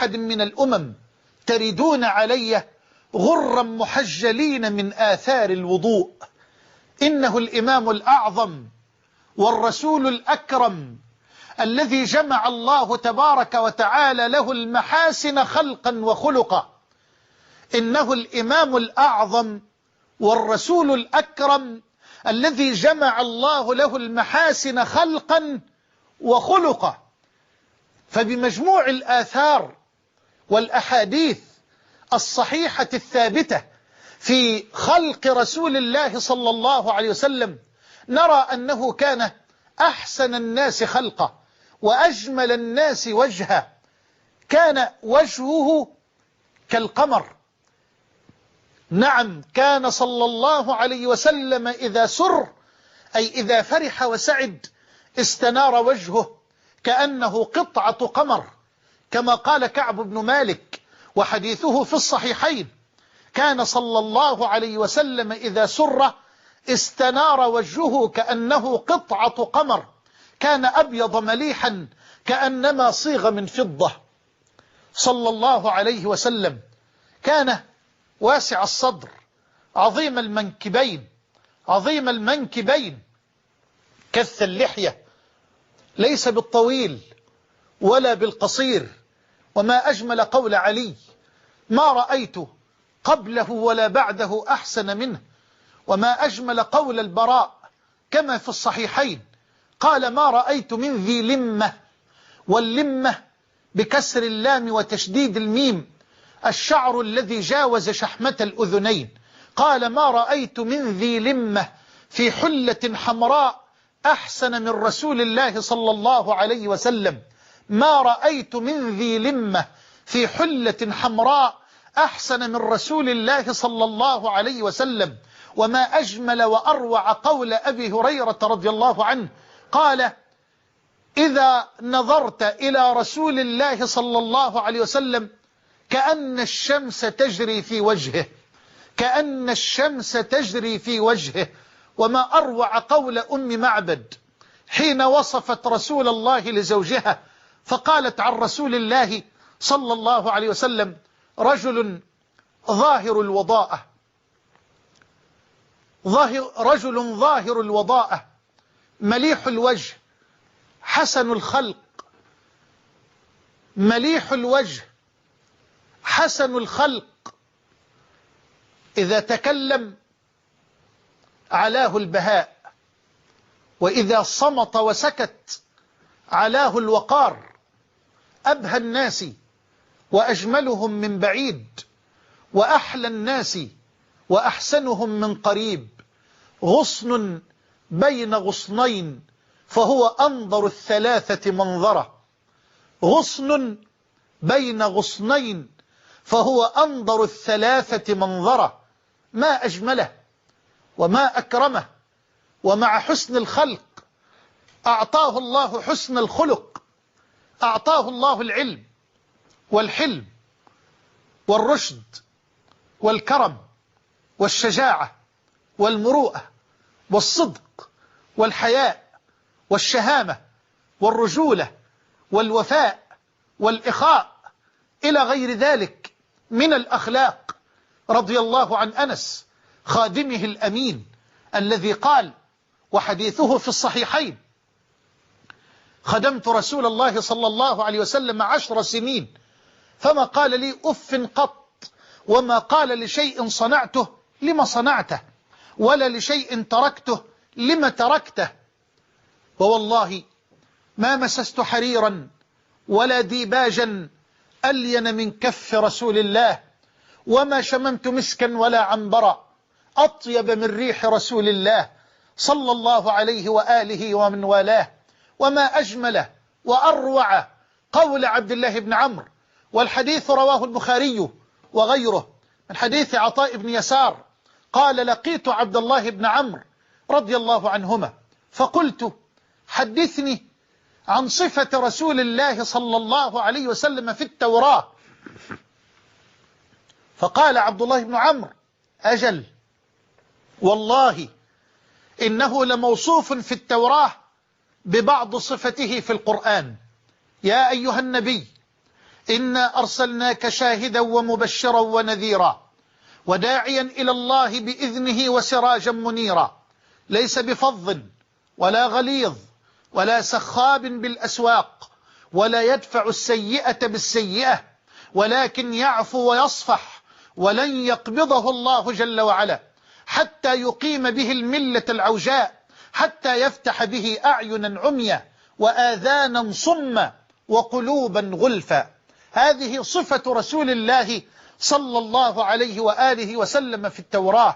أحد من الأمم تردون علي غرا محجلين من آثار الوضوء. إنه الإمام الأعظم والرسول الأكرم الذي جمع الله تبارك وتعالى له المحاسن خلقا وخلقا. إنه الإمام الأعظم والرسول الأكرم الذي جمع الله له المحاسن خلقا وخلقا. فبمجموع الآثار والأحاديث الصحيحة الثابتة في خلق رسول الله صلى الله عليه وسلم نرى أنه كان أحسن الناس خلقا وأجمل الناس وجها. كان وجهه كالقمر. نعم، كان صلى الله عليه وسلم إذا سر أي إذا فرح وسعد استنار وجهه كأنه قطعة قمر، كما قال كعب بن مالك وحديثه في الصحيحين: كان صلى الله عليه وسلم إذا سر استنار وجهه كأنه قطعة قمر، كان أبيض مليحا كأنما صيغ من فضة صلى الله عليه وسلم. كان واسع الصدر عظيم المنكبين كث اللحية، ليس بالطويل ولا بالقصير. وما أجمل قول علي: ما رأيت قبله ولا بعده أحسن منه. وما أجمل قول البراء كما في الصحيحين قال: ما رأيت من ذي لمة، واللمة بكسر اللام وتشديد الميم الشعر الذي جاوز شحمة الأذنين. قال: ما رأيت من ذي لمة في حلة حمراء أحسن من رسول الله صلى الله عليه وسلم. ما رأيت من ذي لمة في حلة حمراء أحسن من رسول الله صلى الله عليه وسلم. وما أجمل وأروع قول أبي هريرة رضي الله عنه قال: إذا نظرت إلى رسول الله صلى الله عليه وسلم كأن الشمس تجري في وجهه، كأن الشمس تجري في وجهه. وما أروع قول أم معبد حين وصفت رسول الله لزوجها فقالت عن رسول الله صلى الله عليه وسلم: رجل ظاهر الوضاءة مليح الوجه حسن الخلق، مليح الوجه حسن الخلق. إذا تكلم علاه البهاء، وإذا صمت وسكت علاه الوقار. أبهى الناس وأجملهم من بعيد، وأحلى الناس وأحسنهم من قريب. غصن بين غصنين فهو أنظر الثلاثة منظرة. غصن بين غصنين فهو أنظر الثلاثة منظرة. ما أجمله وما أكرمه. ومع حسن الخلق أعطاه الله حسن الخلق، أعطاه الله العلم والحلم والرشد والكرم والشجاعة والمروءة والصدق والحياء والشهامة والرجولة والوفاء والإخاء إلى غير ذلك من الأخلاق. رضي الله عن أنس خادمه الأمين الذي قال، وحديثه في الصحيحين: خدمت رسول الله صلى الله عليه وسلم 10 سنين فما قال لي أف قط، وما قال لشيء صنعته لما صنعته، ولا لشيء تركته لما تركته. ووالله ما مسست حريرا ولا ديباجا ألين من كف رسول الله، وما شممت مسكا ولا عنبرا أطيب من ريح رسول الله صلى الله عليه وآله ومن والاه. وما أجمل وأروع قول عبد الله بن عمرو، والحديث رواه البخاري وغيره من حديث عطاء بن يسار قال: لقيت عبد الله بن عمرو رضي الله عنهما فقلت: حدثني عن صفة رسول الله صلى الله عليه وسلم في التوراة. فقال عبد الله بن عمرو: أجل، والله إنه لموصوف في التوراة ببعض صفته في القرآن. يا أيها النبي إنا أرسلناك شاهدا ومبشرا ونذيرا وداعيا إلى الله بإذنه وسراجا منيرا ليس بفظ ولا غليظ ولا سخاب بالأسواق ولا يدفع السيئة بالسيئة ولكن يعفو ويصفح ولن يقبضه الله جل وعلا حتى يقيم به الملة العوجاء حتى يفتح به أعينا عميا وآذانا صما وقلوبا غلفا. هذه صفة رسول الله صلى الله عليه وآله وسلم في التوراة.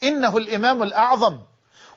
إنه الإمام الأعظم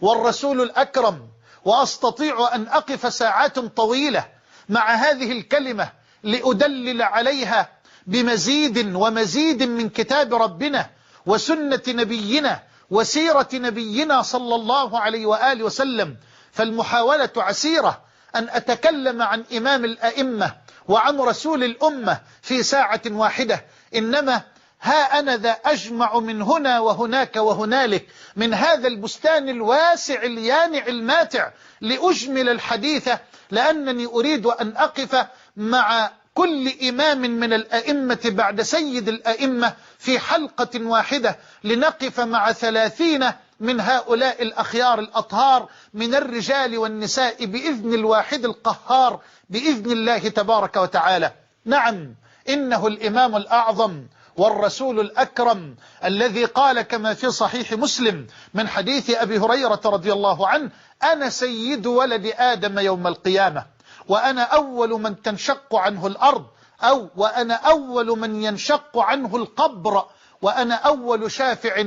والرسول الأكرم، وأستطيع أن أقف ساعات طويلة مع هذه الكلمة لأدلل عليها بمزيد ومزيد من كتاب ربنا وسنة نبينا وسيرة نبينا صلى الله عليه وآله وسلم. فالمحاولة عسيرة أن أتكلم عن إمام الأئمة وعن رسول الأمة في ساعة واحدة، إنما ها أنا ذا أجمع من هنا وهناك وهنالك من هذا البستان الواسع اليانع الماتع لأجمل الحديث، لأنني أريد أن أقف مع كل إمام من الأئمة بعد سيد الأئمة في حلقة واحدة، لنقف مع 30 من هؤلاء الأخيار الأطهار من الرجال والنساء بإذن الواحد القهار بإذن الله تبارك وتعالى. نعم، إنه الإمام الأعظم والرسول الأكرم الذي قال كما في صحيح مسلم من حديث أبي هريرة رضي الله عنه: أنا سيد ولد آدم يوم القيامة، وأنا أول من تنشق عنه الأرض، أو وأنا أول من ينشق عنه القبر، وأنا أول شافع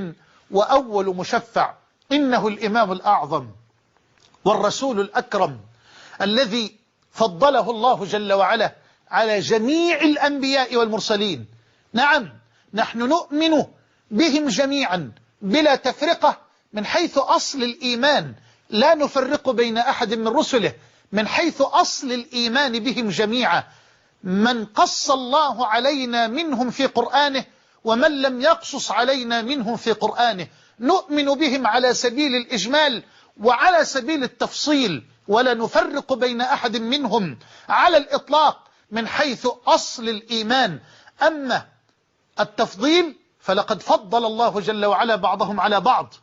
وأول مشفع. إنه الإمام الأعظم والرسول الأكرم الذي فضله الله جل وعلا على جميع الأنبياء والمرسلين. نعم، نحن نؤمن بهم جميعا بلا تفرقة من حيث أصل الإيمان، لا نفرق بين أحد من رسله من حيث أصل الإيمان بهم جميعا، من قص الله علينا منهم في قرآنه ومن لم يقصص علينا منهم في قرآنه. نؤمن بهم على سبيل الإجمال وعلى سبيل التفصيل، ولا نفرق بين أحد منهم على الإطلاق من حيث أصل الإيمان. أما التفضيل فلقد فضل الله جل وعلا بعضهم على بعض.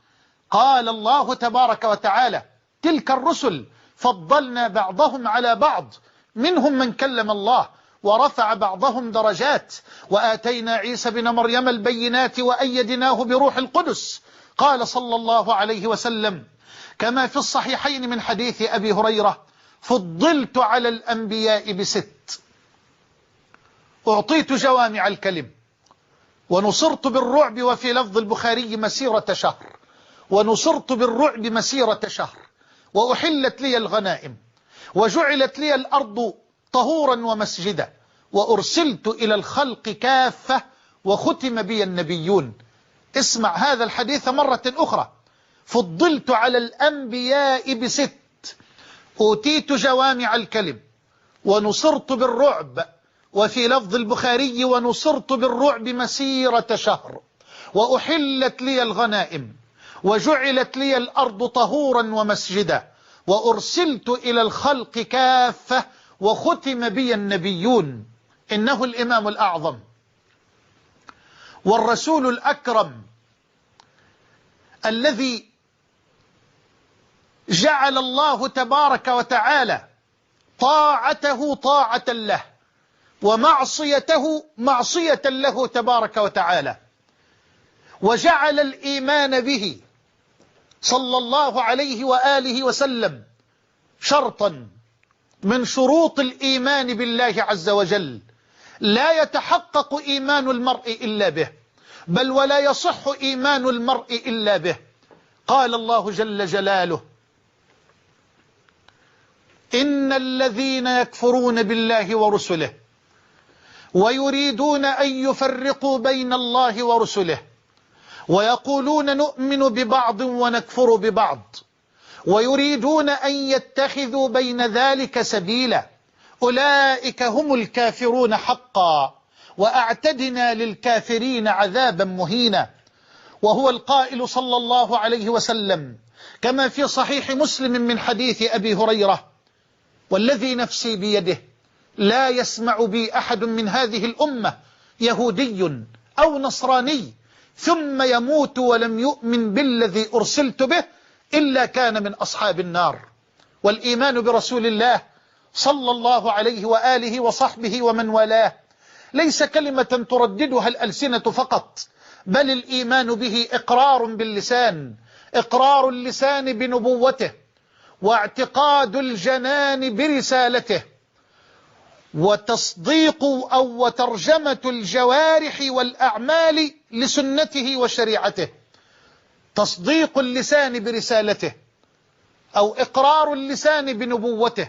قال الله تبارك وتعالى: تلك الرسل فضلنا بعضهم على بعض، منهم من كلم الله ورفع بعضهم درجات، وآتينا عيسى بن مريم البينات وأيدناه بروح القدس. قال صلى الله عليه وسلم كما في الصحيحين من حديث أبي هريرة: فضلت على الأنبياء ب6، أعطيت جوامع الكلم، ونصرت بالرعب، وفي لفظ البخاري مسيرة شهر، ونصرت بالرعب مسيرة شهر، وأحلت لي الغنائم، وجعلت لي الأرض طهورا ومسجدا، وأرسلت إلى الخلق كافة، وختم بي النبيون. اسمع هذا الحديث مرة أخرى: فضلت على الأنبياء ب6، أوتيت جوامع الكلم، ونصرت بالرعب، وفي لفظ البخاري ونصرت بالرعب مسيرة شهر، وأحلت لي الغنائم، وجعلت لي الأرض طهورا ومسجدا، وأرسلت إلى الخلق كافة، وختم بي النبيون. إنه الإمام الأعظم والرسول الأكرم الذي جعل الله تبارك وتعالى طاعته طاعة له ومعصيته معصية له تبارك وتعالى، وجعل الإيمان به صلى الله عليه وآله وسلم شرطا من شروط الإيمان بالله عز وجل، لا يتحقق إيمان المرء إلا به، بل ولا يصح إيمان المرء إلا به. قال الله جل جلاله: إن الذين يكفرون بالله ورسله ويريدون أن يفرقوا بين الله ورسله ويقولون نؤمن ببعض ونكفر ببعض ويريدون أن يتخذوا بين ذلك سبيلا أولئك هم الكافرون حقا وأعتدنا للكافرين عذابا مهينا. وهو القائل صلى الله عليه وسلم كما في صحيح مسلم من حديث أبي هريرة: والذي نفسي بيده لا يسمع بي أحد من هذه الأمة يهودي أو نصراني ثم يموت ولم يؤمن بالذي أرسلت به إلا كان من أصحاب النار. والإيمان برسول الله صلى الله عليه وآله وصحبه ومن والاه ليس كلمة ترددها الألسنة فقط، بل الإيمان به إقرار باللسان، إقرار اللسان بنبوته، واعتقاد الجنان برسالته، وتصديق أو وترجمة الجوارح والأعمال لسنته وشريعته. تصديق اللسان برسالته أو إقرار اللسان بنبوته